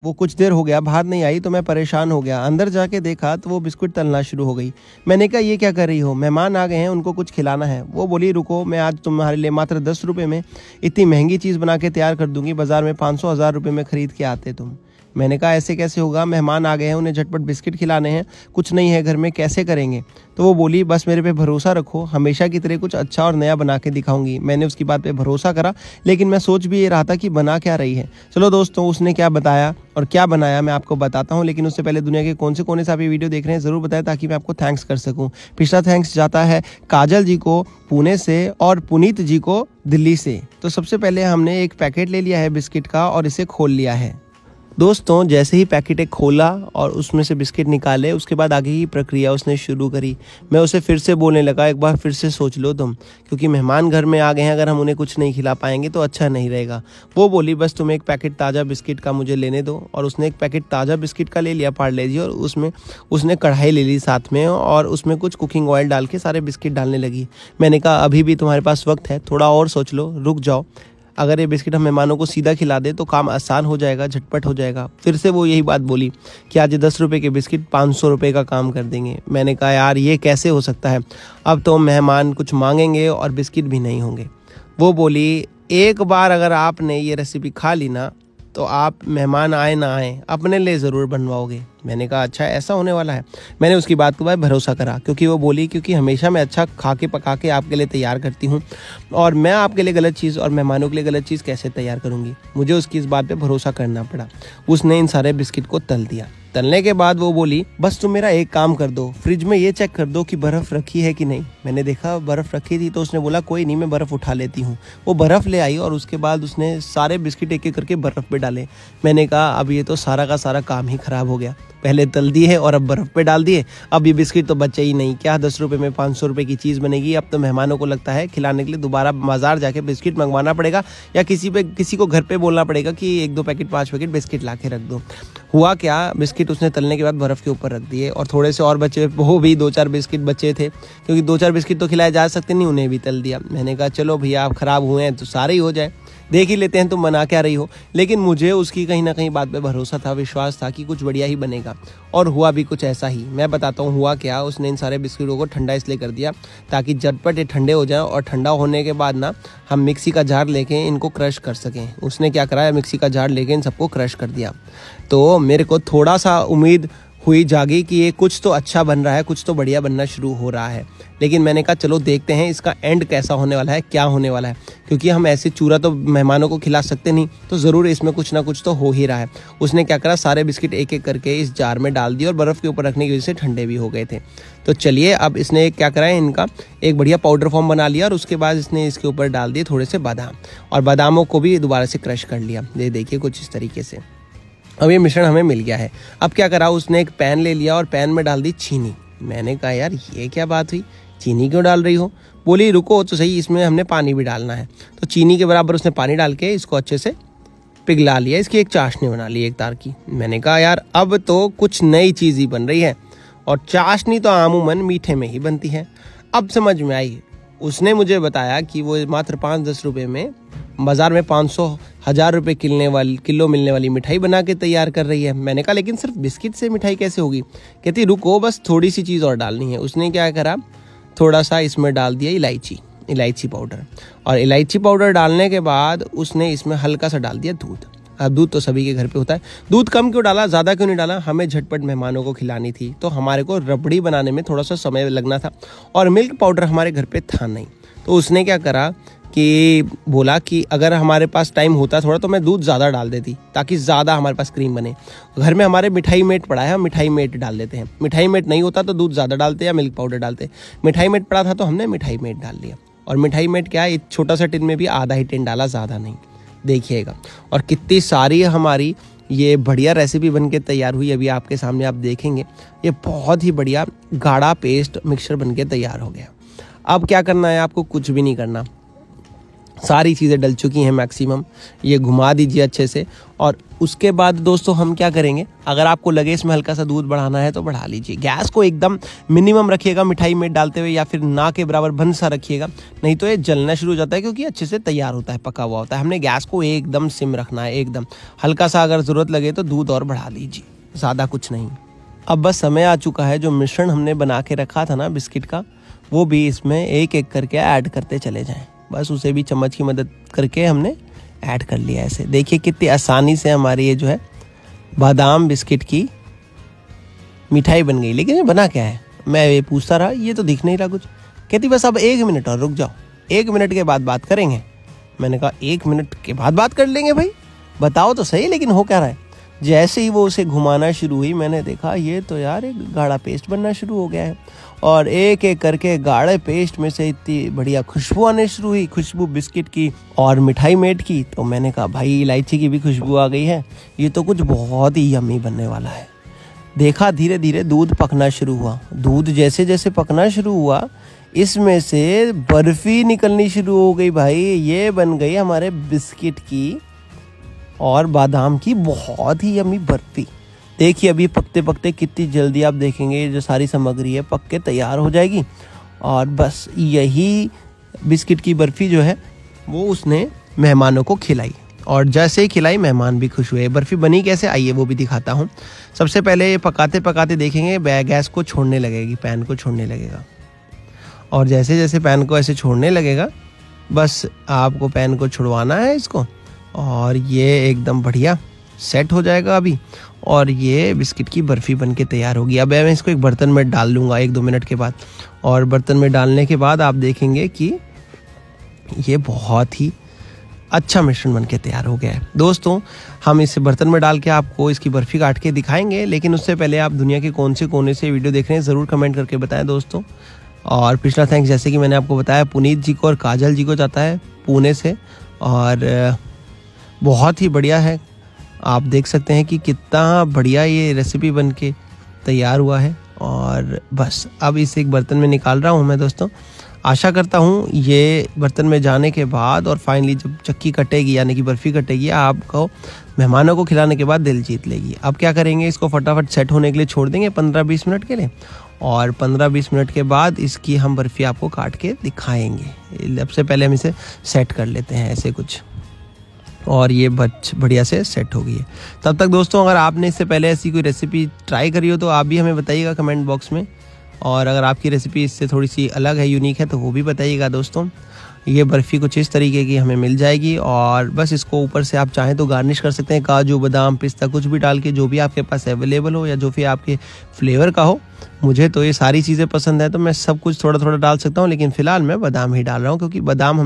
वो कुछ देर हो गया बाहर नहीं आई तो मैं परेशान हो गया। अंदर जाके देखा तो वो बिस्कुट तलना शुरू हो गई। मैंने कहा ये क्या कर रही हो, मेहमान आ गए हैं उनको कुछ खिलाना है। वो बोली रुको, मैं आज तुम्हारे लिए मात्र 10 रुपये में इतनी महंगी चीज़ बना के तैयार कर दूंगी, बाजार में 500-1000 रुपये में खरीद के आते तुम। मैंने कहा ऐसे कैसे होगा, मेहमान आ गए हैं उन्हें झटपट बिस्किट खिलाने हैं, कुछ नहीं है घर में, कैसे करेंगे। तो वो बोली बस मेरे पे भरोसा रखो, हमेशा की तरह कुछ अच्छा और नया बना के दिखाऊंगी। मैंने उसकी बात पे भरोसा करा, लेकिन मैं सोच भी ये रहा था कि बना क्या रही है। चलो दोस्तों, उसने क्या बताया और क्या बनाया मैं आपको बताता हूँ, लेकिन उससे पहले दुनिया के कौन से कोने से आप ये वीडियो देख रहे हैं ज़रूर बताएं, ताकि मैं आपको थैंक्स कर सकूँ। पिछला थैंक्स जाता है काजल जी को पुणे से और पुनीत जी को दिल्ली से। तो सबसे पहले हमने एक पैकेट ले लिया है बिस्किट का और इसे खोल लिया है। दोस्तों, जैसे ही पैकेट एक खोला और उसमें से बिस्किट निकाले, उसके बाद आगे की प्रक्रिया उसने शुरू करी। मैं उसे फिर से बोलने लगा, एक बार फिर से सोच लो तुम, क्योंकि मेहमान घर में आ गए हैं, अगर हम उन्हें कुछ नहीं खिला पाएंगे तो अच्छा नहीं रहेगा। वो बोली बस तुम एक पैकेट ताज़ा बिस्किट का मुझे लेने दो, और उसने एक पैकेट ताज़ा बिस्किट का ले लिया पार्ले जी, और उसमें उसने कढ़ाई ले ली साथ में और उसमें कुछ कुकिंग ऑयल डाल के सारे बिस्किट डालने लगी। मैंने कहा अभी भी तुम्हारे पास वक्त है, थोड़ा और सोच लो, रुक जाओ। अगर ये बिस्किट हम मेहमानों को सीधा खिला दे तो काम आसान हो जाएगा, झटपट हो जाएगा। फिर से वो यही बात बोली कि आज 10 रुपये के बिस्किट 500 रुपये का काम कर देंगे। मैंने कहा यार ये कैसे हो सकता है, अब तो मेहमान कुछ मांगेंगे और बिस्किट भी नहीं होंगे। वो बोली एक बार अगर आपने ये रेसिपी खा ली ना, तो आप मेहमान आए ना आए अपने लिए ज़रूर बनवाओगे। मैंने कहा अच्छा ऐसा होने वाला है। मैंने उसकी बात को भाई भरोसा करा, क्योंकि वो बोली क्योंकि हमेशा मैं अच्छा खा के पका के आपके लिए तैयार करती हूँ, और मैं आपके लिए गलत चीज़ और मेहमानों के लिए गलत चीज़ कैसे तैयार करूँगी। मुझे उसकी इस बात पे भरोसा करना पड़ा। उसने इन सारे बिस्किट को तल दिया। तलने के बाद वो बोली बस तुम मेरा एक काम कर दो, फ्रिज में ये चेक कर दो कि बर्फ़ रखी है कि नहीं। मैंने देखा बर्फ़ रखी थी, तो उसने बोला कोई नहीं, मैं बर्फ़ उठा लेती हूँ। वो बर्फ़ ले आई और उसके बाद उसने सारे बिस्किट एक एक करके बर्फ़ पे डाले। मैंने कहा अब ये तो सारा का सारा काम ही ख़राब हो गया, पहले तल दिए और अब बर्फ़ पे डाल दिए, अब ये बिस्किट तो बचे ही नहीं। क्या 10 रुपये में 500 रुपये की चीज़ बनेगी। अब तो मेहमानों को लगता है खिलाने के लिए दोबारा बाजार जाके बिस्किट मंगवाना पड़ेगा, या किसी को घर पे बोलना पड़ेगा कि 1-2 पैकेट 5 पैकेट बिस्किट ला के रख दो। हुआ क्या, बिस्किट उसने तलने के बाद बर्फ़ के ऊपर रख दिए, और थोड़े से और बचे, वो भी 2-4 बिस्किट बचे थे, क्योंकि 2-4 बिस्किट तो खिलाए जा सकते नहीं, उन्हें भी तल दिया। मैंने कहा चलो भैया आप ख़राब हुए हैं तो सारे ही हो जाए, देख ही लेते हैं तुम बना क्या रही हो। लेकिन मुझे उसकी कहीं ना कहीं बात पे भरोसा था, विश्वास था कि कुछ बढ़िया ही बनेगा, और हुआ भी कुछ ऐसा ही। मैं बताता हूँ हुआ क्या। उसने इन सारे बिस्किटों को ठंडा इसलिए कर दिया ताकि झटपट ये ठंडे हो जाएं, और ठंडा होने के बाद ना हम मिक्सी का जार लेके इनको क्रश कर सकें। उसने क्या करा, मिक्सी का जार लेके इन सबको क्रश कर दिया। तो मेरे को थोड़ा सा उम्मीद हुई जागी कि ये कुछ तो अच्छा बन रहा है, कुछ तो बढ़िया बनना शुरू हो रहा है। लेकिन मैंने कहा चलो देखते हैं इसका एंड कैसा होने वाला है, क्या होने वाला है, क्योंकि हम ऐसे चूरा तो मेहमानों को खिला सकते नहीं, तो ज़रूर इसमें कुछ ना कुछ तो हो ही रहा है। उसने क्या करा, सारे बिस्किट एक एक करके इस जार में डाल दिए और बर्फ़ के ऊपर रखने की वजह से ठंडे भी हो गए थे। तो चलिए अब इसने क्या करा है, इनका एक बढ़िया पाउडर फॉर्म बना लिया, और उसके बाद इसने इसके ऊपर डाल दिए थोड़े से बादाम, और बादामों को भी दोबारा से क्रश कर लिया। ये देखिए कुछ इस तरीके से अब ये मिश्रण हमें मिल गया है। अब क्या करा, उसने एक पैन ले लिया और पैन में डाल दी चीनी। मैंने कहा यार ये क्या बात हुई, चीनी क्यों डाल रही हो। बोली रुको तो सही, इसमें हमने पानी भी डालना है। तो चीनी के बराबर उसने पानी डाल के इसको अच्छे से पिघला लिया, इसकी एक चाशनी बना ली एक तार की। मैंने कहा यार अब तो कुछ नई चीज़ ही बन रही है, और चाशनी तो आमूमन मीठे में ही बनती है। अब समझ में आई। उसने मुझे बताया कि वो मात्र 5-10 रुपये में बाज़ार में 500-1000 रुपये किलो मिलने वाली मिठाई बना के तैयार कर रही है। मैंने कहा लेकिन सिर्फ बिस्किट से मिठाई कैसे होगी। कहती रुको बस थोड़ी सी चीज़ और डालनी है। उसने क्या करा, थोड़ा सा इसमें डाल दिया इलायची पाउडर, और इलायची पाउडर डालने के बाद उसने इसमें हल्का सा डाल दिया दूध। अब दूध तो सभी के घर पे होता है, दूध कम क्यों डाला, ज़्यादा क्यों नहीं डाला, हमें झटपट मेहमानों को खिलानी थी, तो हमारे को रबड़ी बनाने में थोड़ा सा समय लगना था, और मिल्क पाउडर हमारे घर पे था नहीं। तो उसने क्या करा कि बोला कि अगर हमारे पास टाइम होता थोड़ा तो मैं दूध ज़्यादा डाल देती, ताकि ज़्यादा हमारे पास क्रीम बने। घर में हमारे मिठाई मेट पड़ा है, हम मिठाई मेट डाल देते हैं। मिठाई मेट नहीं होता तो दूध ज़्यादा डालते या मिल्क पाउडर डालते। मिठाई मेट पड़ा था तो हमने मिठाई मेट डाल लिया, और मिठाई मेट क्या है, एक छोटा सा टिन में भी आधा ही टिन डाला, ज़्यादा नहीं। देखिएगा, और कितनी सारी हमारी ये बढ़िया रेसिपी बन के तैयार हुई। अभी आपके सामने आप देखेंगे, ये बहुत ही बढ़िया गाढ़ा पेस्ट मिक्सचर बन के तैयार हो गया। अब क्या करना है आपको, कुछ भी नहीं करना। सारी चीज़ें डल चुकी हैं मैक्सिमम। ये घुमा दीजिए अच्छे से। और उसके बाद दोस्तों हम क्या करेंगे, अगर आपको लगे इसमें हल्का सा दूध बढ़ाना है तो बढ़ा लीजिए। गैस को एकदम मिनिमम रखिएगा मिठाई में डालते हुए, या फिर ना के बराबर बंद सा रखिएगा, नहीं तो ये जलना शुरू हो जाता है, क्योंकि अच्छे से तैयार होता है, पका हुआ होता है। हमने गैस को एकदम सिम रखना है, एकदम हल्का सा। अगर ज़रूरत लगे तो दूध और बढ़ा लीजिए, ज़्यादा कुछ नहीं। अब बस समय आ चुका है, जो मिश्रण हमने बना के रखा था ना बिस्किट का, वो भी इसमें एक एक करके ऐड करते चले जाएं। बस उसे भी चम्मच की मदद करके हमने ऐड कर लिया। ऐसे देखिए कितनी आसानी से हमारी ये जो है बादाम बिस्किट की मिठाई बन गई। लेकिन ये बना क्या है, मैं ये पूछता रहा, ये तो दिख नहीं रहा कुछ। कहती बस अब 1 मिनट और रुक जाओ, 1 मिनट के बाद बात करेंगे। मैंने कहा 1 मिनट के बाद बात कर लेंगे भाई, बताओ तो सही लेकिन हो क्या रहा है। जैसे ही वो उसे घुमाना शुरू हुई, मैंने देखा ये तो यार एक गाढ़ा पेस्ट बनना शुरू हो गया है। और एक एक करके गाढ़े पेस्ट में से इतनी बढ़िया खुशबू आने शुरू हुई, खुशबू बिस्किट की और मिठाई मेड की। तो मैंने कहा भाई इलायची की भी खुशबू आ गई है, ये तो कुछ बहुत ही यम्मी बनने वाला है। देखा धीरे धीरे दूध पकना शुरू हुआ। दूध जैसे जैसे पकना शुरू हुआ, इसमें से बर्फ़ी निकलनी शुरू हो गई भाई। ये बन गई हमारे बिस्किट की और बादाम की बहुत ही यम्मी बर्फ़ी। देखिए अभी पकते पकते कितनी जल्दी आप देखेंगे जो सारी सामग्री है पक के तैयार हो जाएगी। और बस यही बिस्किट की बर्फ़ी जो है वो उसने मेहमानों को खिलाई, और जैसे ही खिलाई मेहमान भी खुश हुए। बर्फ़ी बनी कैसे, आइए वो भी दिखाता हूँ। सबसे पहले ये पकाते पकाते देखेंगे गैस को छोड़ने लगेगी, पैन को छोड़ने लगेगा। और जैसे जैसे पैन को ऐसे छोड़ने लगेगा, बस आपको पैन को छुड़वाना है इसको, और ये एकदम बढ़िया सेट हो जाएगा अभी। और ये बिस्किट की बर्फ़ी बन के तैयार होगी। अब मैं इसको एक बर्तन में डाल लूँगा 1-2 मिनट के बाद। और बर्तन में डालने के बाद आप देखेंगे कि ये बहुत ही अच्छा मिश्रण बन के तैयार हो गया है। दोस्तों हम इसे बर्तन में डाल के आपको इसकी बर्फ़ी काट के दिखाएंगे, लेकिन उससे पहले आप दुनिया के कौन से कोने से वीडियो देख रहे हैं ज़रूर कमेंट करके बताएं दोस्तों। और पिछला थैंक्स जैसे कि मैंने आपको बताया पुनीत जी को और काजल जी को जाता है पुणे से, और बहुत ही बढ़िया है। आप देख सकते हैं कि कितना बढ़िया ये रेसिपी बन के तैयार हुआ है। और बस अब इसे एक बर्तन में निकाल रहा हूँ मैं दोस्तों। आशा करता हूँ ये बर्तन में जाने के बाद और फाइनली जब चक्की कटेगी यानी कि बर्फ़ी कटेगी, आपको मेहमानों को खिलाने के बाद दिल जीत लेगी। अब क्या करेंगे, इसको फटाफट सेट होने के लिए छोड़ देंगे 15-20 मिनट के लिए, और 15-20 मिनट के बाद इसकी हम बर्फ़ी आपको काट के दिखाएंगे। सबसे पहले हम इसे सेट कर लेते हैं ऐसे कुछ, और ये बढ़िया से सेट हो गई है। तब तक दोस्तों अगर आपने इससे पहले ऐसी कोई रेसिपी ट्राई करी हो तो आप भी हमें बताइएगा कमेंट बॉक्स में, और अगर आपकी रेसिपी इससे थोड़ी सी अलग है, यूनिक है, तो वो भी बताइएगा दोस्तों। ये बर्फ़ी कुछ इस तरीके की हमें मिल जाएगी, और बस इसको ऊपर से आप चाहें तो गार्निश कर सकते हैं काजू बादाम पिस्ता कुछ भी डाल के, जो भी आपके पास अवेलेबल हो या जो भी आपके फ्लेवर का हो। मुझे तो ये सारी चीज़ें पसंद है तो मैं सब कुछ थोड़ा थोड़ा डाल सकता हूँ, लेकिन फ़िलहाल मैं बादाम ही डाल रहा हूँ, क्योंकि बादाम हमने